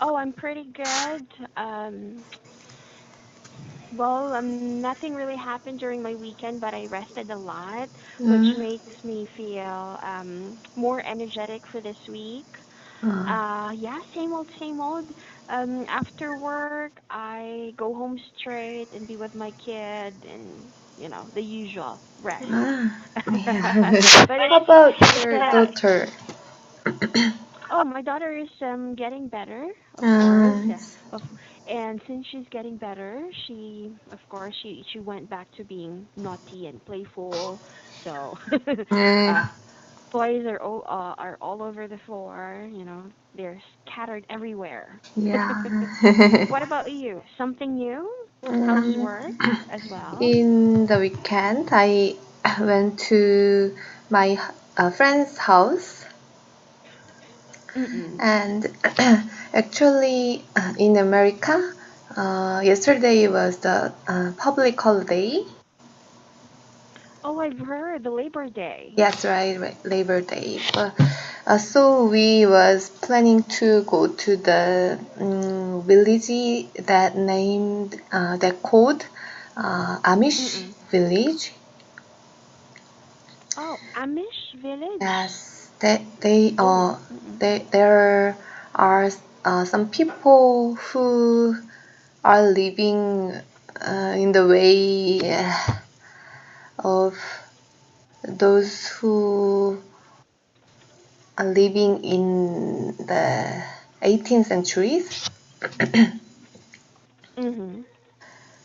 Oh, I'm pretty good. Well, nothing really happened during my weekend, but I rested a lot, which Mm. makes me feel more energetic for this week. Uh, Yeah, same old, same old. After work, I go home straight and be with my kid and, the usual rest. yeah. But How about it's your daughter? oh, my daughter is getting better, of course. Uh, Of and since she's getting better, of course she went back to being naughty and playful. So, uh, uh toys are all over the floor, they're scattered everywhere. yeah. What about you? Something new? Mm, Housework as well? in the weekend, I went to my friend's house, Mm-mm. and actually, in America, yesterday was the public holiday. Oh, I've heard the Labor Day. Yes, right, Labor Day. But, so we was planning to go to the village that called Amish Mm-mm. village. Oh, Amish Village? Yes, they Oh, mm-mm. there are some people who are living in the way of those who are living in the 18th centuries. Mm-hmm.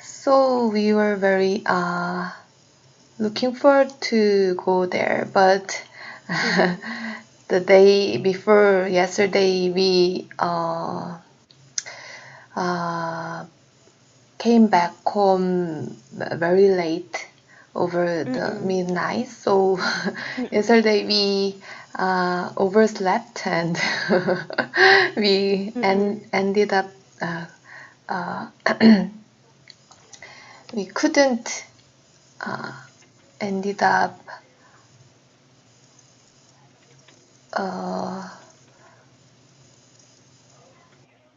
So we were very looking forward to go there, but Mm-mm. the day before yesterday we uh, came back home very late over the Mm-mm. midnight. So Mm-mm. yesterday we overslept and we Mm-mm. ended up uh, uh, we couldn't uh, ended up uh,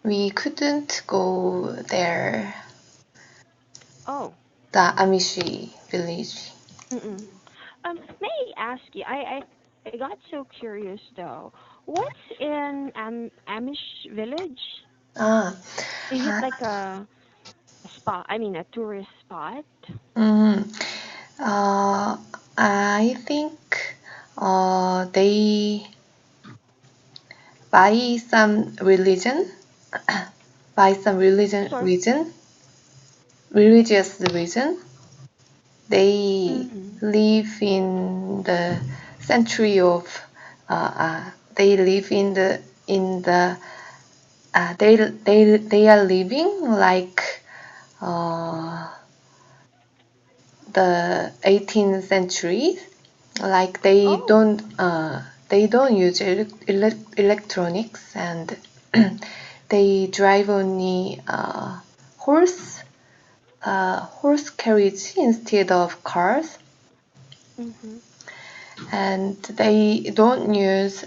we couldn't go there, Oh. the Amishi village. Mm-mm. May I ask you? I got so curious though. What's in Amish Village? Ah, Is it uh, like a spot? I mean, a tourist spot? mm, I think they by some religion, by some Sorry. religious reason, they Mm-hmm. live in the century of, they live in the they are living like uh, the 18th century, like Oh. they don't use electronics, and they drive only horse carriage instead of cars, Mm-hmm. and they don't use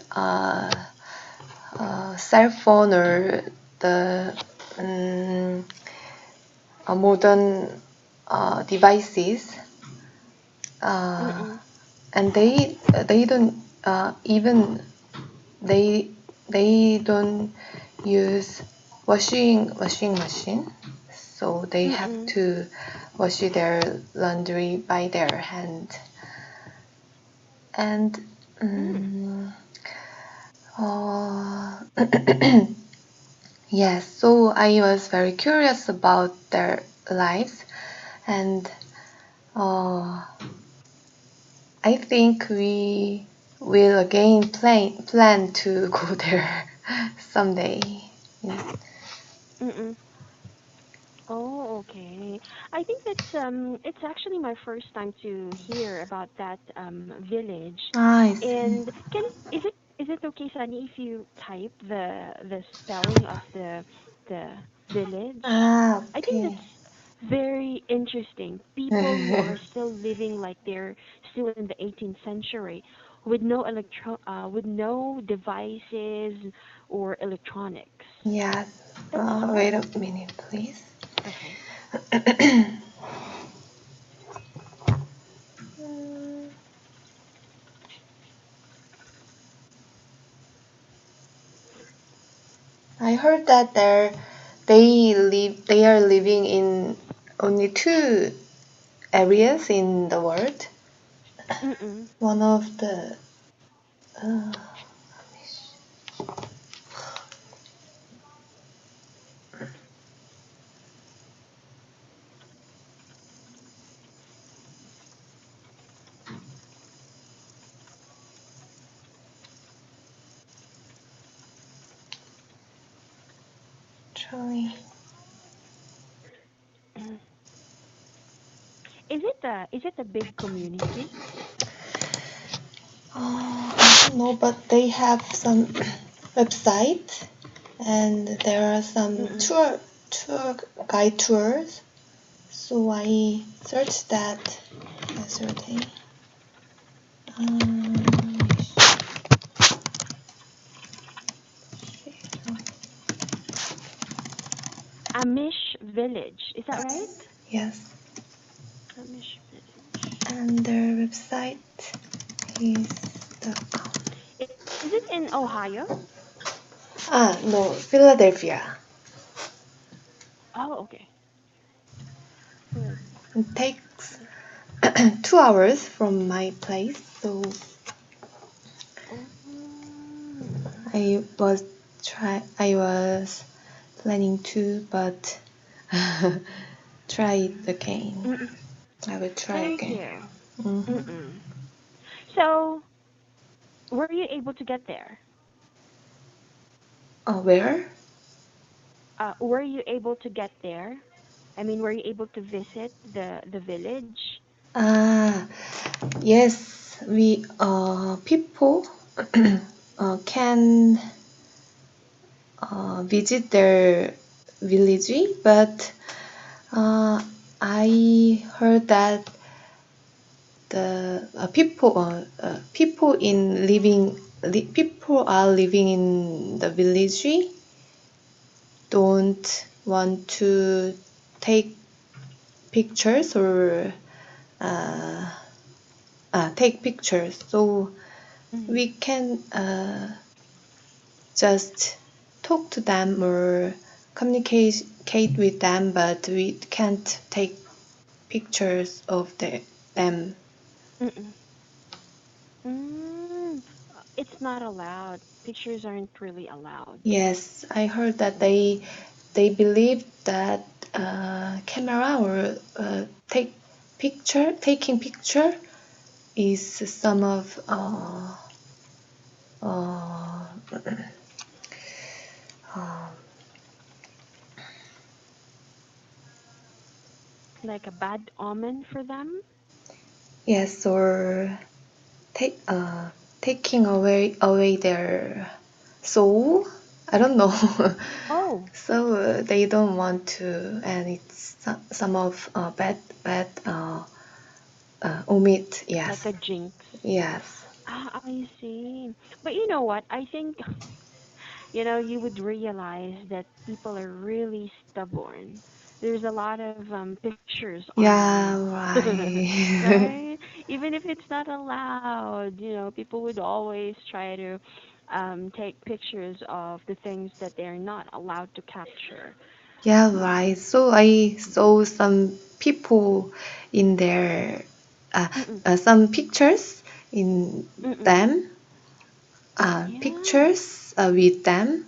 cell phone or the um, modern devices, uh, Mm-mm. and they don't even they they don't use washing machine, so they have Mm-mm. to wash their laundry by their hand. And Mm. um, uh, yes, so I was very curious about their lives, and uh, I think we will again plan to go there someday. Yeah. Mm-mm. Oh, okay. I think it's actually my first time to hear about that village. I see. And is it okay, Sunny, if you type the spelling of the village? I think Okay. that's very interesting. People who are still living like they're still in the 18th century. with no devices or electronics. Yes. That's Wait hard. a minute, please. Okay. Mm, I heard that they are living in only two areas in the world. Mm-mm. One of the uh, actually, Is it a big community? I don't know, but they have some website and there are some Mm-mm. tour guide tours. So I searched that yesterday. Um, Amish Village. Is that right? yes, Amish Village. and their website is the Is it in Ohio? no, Philadelphia. Oh, okay. Philadelphia. It takes 2 hours from my place, so Mm. I was planning to, but try it again. Mm-mm. I will try Thank again. you. Hmm. Mm-mm. So, were you able to get there? Where? Were you able to get there? I mean, were you able to visit the village? Ah, yes, we people can visit their village, but uh, I heard that the people are living in the village don't want to take pictures or uh, take pictures, so Mm-hmm. we can just talk to them or communicate with them, but we can't take pictures of them. Mm-mm. Mm. It's not allowed. Pictures aren't really allowed. Yes, I heard that they believe that camera or taking picture is some of uh, uh, Like a bad omen for them. yes, or take taking away their soul. I don't know. Oh, So they don't want to, and it's some of bad omit. like Yes, a jinx. yes, Ah, I see. But you know what? I think, you would realize that people are really stubborn. There's a lot of pictures yeah, online, right. right? Even if it's not allowed, people would always try to take pictures of the things that they're not allowed to capture. Yeah, right. So I saw some people in there, Mm-mm, some pictures in mm-mm. them, Yeah. pictures with them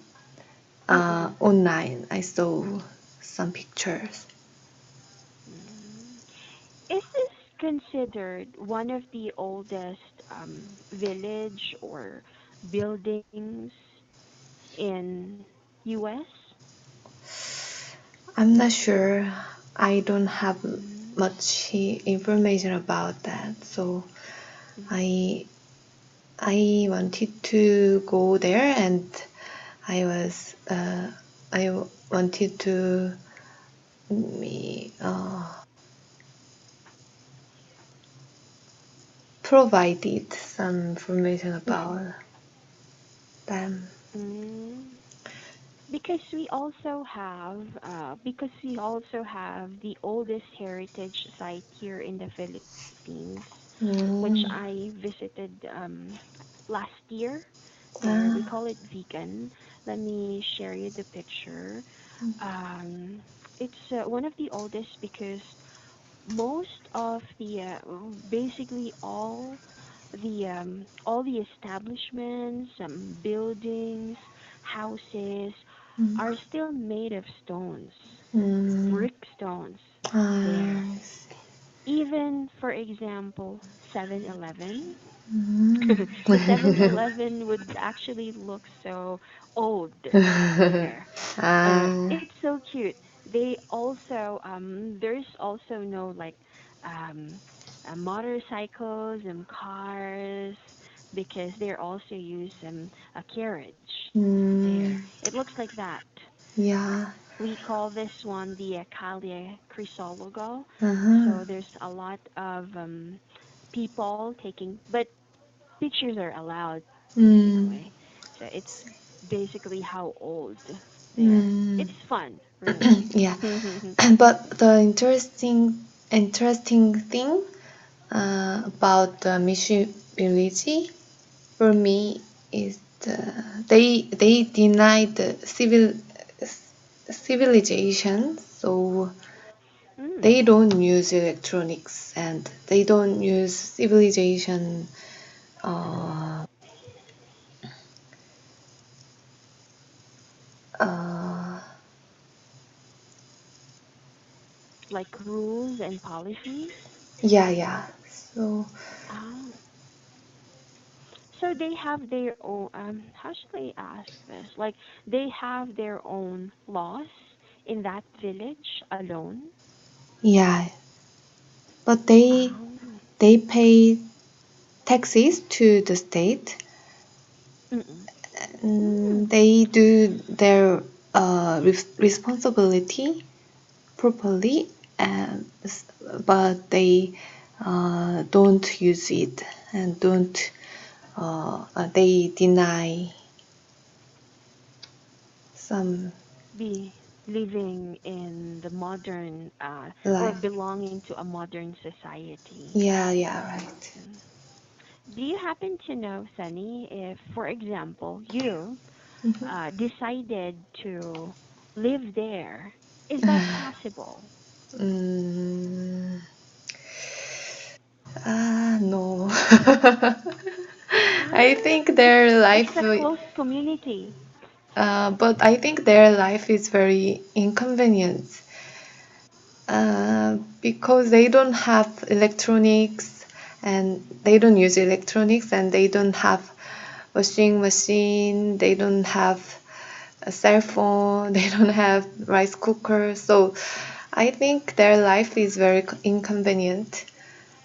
Mm-mm. online. I saw some pictures. Mm. Is this considered one of the oldest village or buildings in US? I'm not sure. I don't have Mm, much information about that, so mm, I I wanted to go there, and I was I wanted to me provided some information about Mm-mm. them. Mm. Because we also have the oldest heritage site here in the Philippines, which Mm. I visited last year. There, we Ah. call it Vegan. Let me share you the picture. Um, it's one of the oldest because most of the basically all the establishments, buildings, houses Mm. are still made of stones, Mm. brick stones Ah, there. I see. Even, for example, 7-Eleven. Mm. The 7-Eleven would actually look so old there. Ah. It's so cute. They also there's also no like um motorcycles and cars because they're also use a carriage there. Mm. It looks like that. Yeah. We call this one the Calle Crisologo. Uh-huh. So there's a lot of people taking, but pictures are allowed Mm. basically. So it's basically how old there. Mm. It's fun, really. Yeah. But the interesting thing about the Mission Village for me is they denied the civilization, so Mm, they don't use electronics and they don't use civilization uh, uh, like rules and policies. yeah. So Ah, so they have their own. How should I ask this? Like they have their own laws in that village alone. yeah, but they Um, they pay taxes to the state. mm-mm. Mm, They do their responsibility properly, and but they don't use it and don't they deny some be living in the modern or life. belonging to a modern society. Yeah, right. Mm. Do you happen to know, Sunny, if, for example, you Mhm. decided to live there? Is that possible? Mm, no. I think Ah, their it's life, a close community. but I think their life is very inconvenient because they don't have electronics and they don't use electronics and they don't have washing machine, they don't have a cell phone, they don't have rice cooker. So I think their life is very inconvenient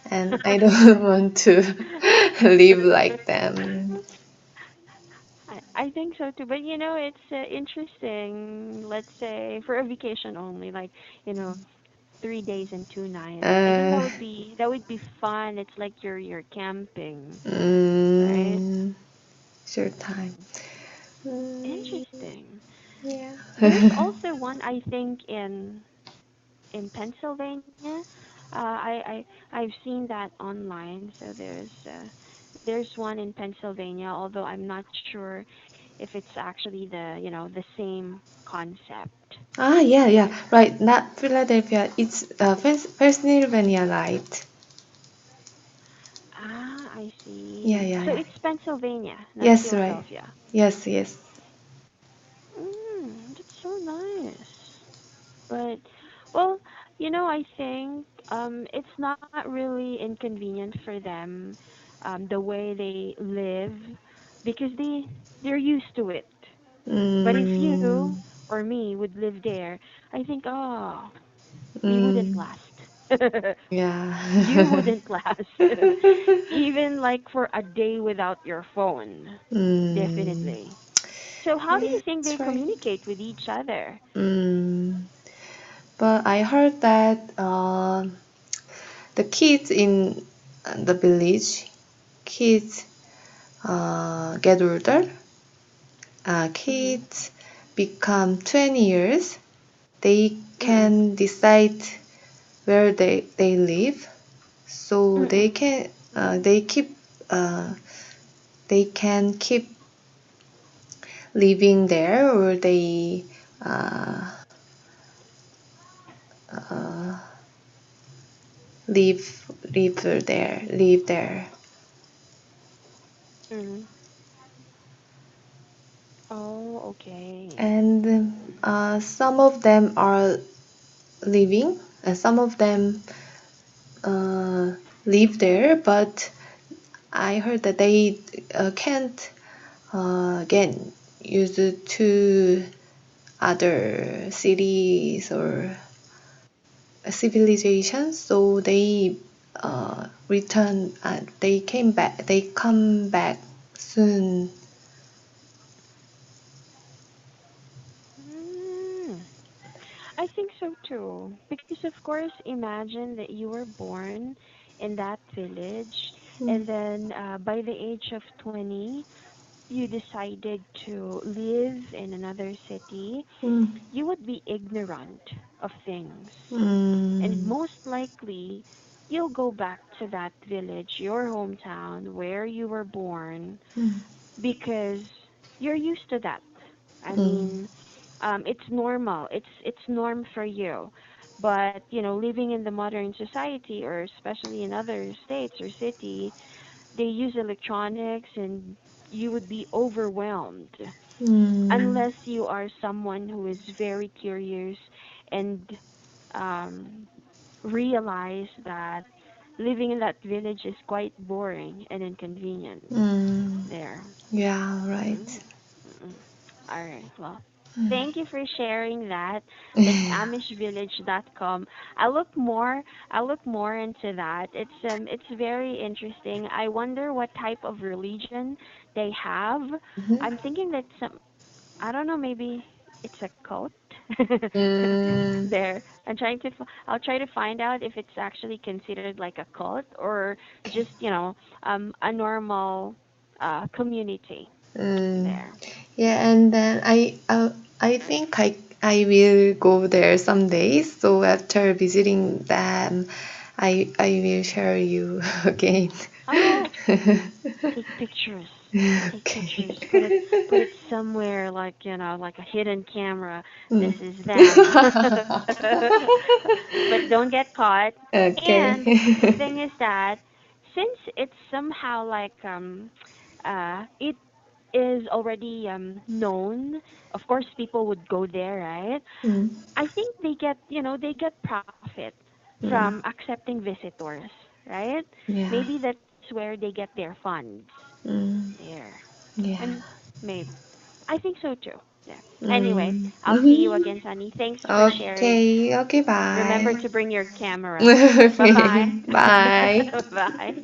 and I don't want to live like them. I think so too, but it's interesting. Let's say for a vacation only, like 3 days and 2 nights. I think Uh, that would be fun. It's like you're camping, right? mm, short time. Mm. Mm, Interesting. yeah. There's also one I think in Pennsylvania. I've seen that online. So there's one in Pennsylvania, although I'm not sure if it's actually the same concept. Yeah, right. Not Philadelphia. It's Pennsylvania, right? Ah, I see. Yeah, So yeah. it's Pennsylvania, not Yes, right. Philadelphia. Yes. That's so nice. But well, I think it's not really inconvenient for them the way they live because they're used to it. But if Mm, you or me would live there, I think we wouldn't mm, last. You yeah. wouldn't last. Even like for a day without your phone. mm, Definitely. So how do yeah, you think they that's right. communicate with each other? Mm, but I heard that the kids in the village kids get older, Mhm. kids become 20 years, they Mm-mm. can decide where they live. So they Mm-mm. can uh, they can keep living there, or they uh, uh, live there. Mm. Oh, okay. And some of them are living, and some of them uh, live there, but I heard that they can't get used to other cities or civilizations, so they they come back soon. Mm. I think so too. Because of course, imagine that you were born in that village, Mm, and then by the age of 20, you decided to live in another city. mm, You would be ignorant of things. And mm, most likely, you'll go back to that village, your hometown, where you were born, mm, because you're used to that. I mm, mean, it's normal. It's norm for you. But living in the modern society, or especially in other states or city, they use electronics, and you would be overwhelmed mm, unless you are someone who is very curious and um, realize that living in that village is quite boring and inconvenient mm. there. Yeah, right. Mm, mm. All right. Well, thank you for sharing that. That's Mm. amishvillage.com. I look more I look more into that. It's very interesting. I wonder what type of religion they have. I'm thinking that some I don't know, maybe it's a cult. Mm, There. I'll try to find out if it's actually considered like a cult or just, a normal community mm. there. Yeah, and then I think I will go there someday. So after visiting them, I will share you again. Oh, take pictures. Take pictures. Put it somewhere like, like a hidden camera. Mm. This is them. But don't get caught. Okay. And the thing is that since it's somehow like it is already known, of course people would go there, right? Mm, I think they get profit from mm, accepting visitors, right? yeah. Maybe that's where they get their funds Mm, there. yeah. And maybe I think so too. Yeah. Anyway, Mm. I'll see you again, Sunny. Thanks for sharing. Okay. Okay. Remember Bye. to bring your camera. Bye. Okay. Bye. Bye.